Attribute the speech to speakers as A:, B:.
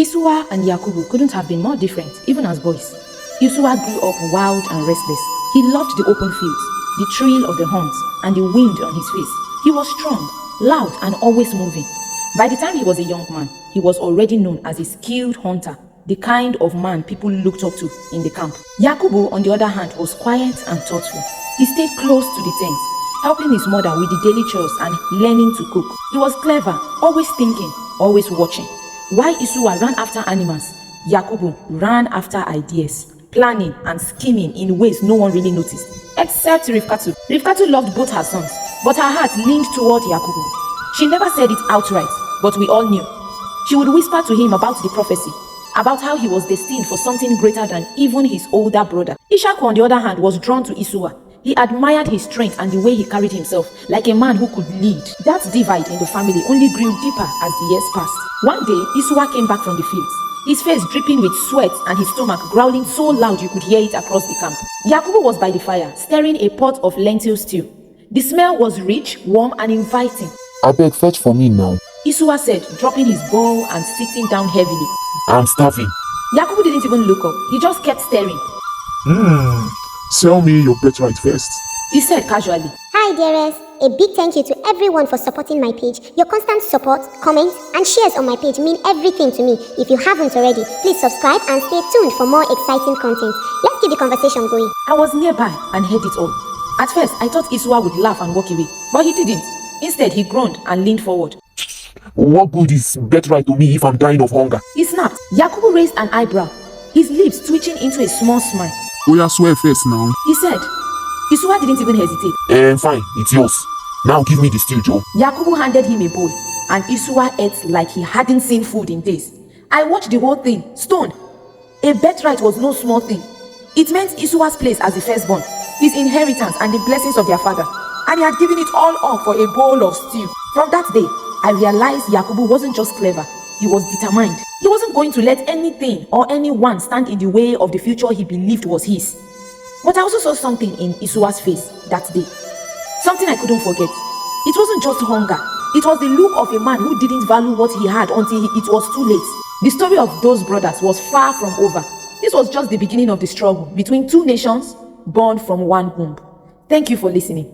A: Isuwa and Yakubu couldn't have been more different, even as boys. Isuwa grew up wild and restless. He loved the open fields, the thrill of the hunt, and the wind on his face. He was strong, loud, and always moving. By the time he was a young man, he was already known as a skilled hunter, the kind of man people looked up to in the camp. Yakubu, on the other hand, was quiet and thoughtful. He stayed close to the tent, helping his mother with the daily chores and learning to cook. He was clever, always thinking, always watching. While Isuwa ran after animals, Yakubu ran after ideas, planning and scheming in ways no one really noticed, except Rifkatu. Rifkatu loved both her sons, but her heart leaned toward Yakubu. She never said it outright, but we all knew. She would whisper to him about the prophecy, about how he was destined for something greater than even his older brother. Ishaku, on the other hand, was drawn to Isuwa. He admired his strength and the way he carried himself, like a man who could lead. That divide in the family only grew deeper as the years passed. One day, Isuwa came back from the fields, his face dripping with sweat and his stomach growling so loud you could hear it across the camp. Yakubu was by the fire, stirring a pot of lentil stew. The smell was rich, warm, and inviting.
B: Abeg, fetch for me now.
A: Isuwa said, dropping his bowl and sitting down heavily.
B: I'm starving.
A: Yakubu didn't even look up. He just kept staring.
B: Sell me your birthright first.
A: He said casually.
C: Hi dearest, a big thank you to everyone for supporting my page. Your constant support, comments, and shares on my page mean everything to me. If you haven't already, please subscribe and stay tuned for more exciting content. Let's keep the conversation going.
A: I was nearby and heard it all. At first, I thought Isuwa would laugh and walk away, but he didn't. Instead, he groaned and leaned forward.
B: What good is birthright to me if I'm dying of hunger?
A: He snapped. Yakubu raised an eyebrow, his lips twitching into a small smile.
D: Oya, swear first now.
A: He said. Isuwa didn't even hesitate.
B: Fine, it's yours. Now give me the stew, Joe.
A: Yakubu handed him a bowl, and Isuwa ate like he hadn't seen food in days. I watched the whole thing, stunned. A birthright was no small thing. It meant Isuwa's place as the firstborn, his inheritance and the blessings of their father. And he had given it all up for a bowl of stew. From that day, I realized Yakubu wasn't just clever, he was determined. He wasn't going to let anything or anyone stand in the way of the future he believed was his. But I also saw something in Isuwa's face that day. Something I couldn't forget. It wasn't just hunger. It was the look of a man who didn't value what he had until it was too late. The story of those brothers was far from over. This was just the beginning of the struggle between two nations born from one womb. Thank you for listening.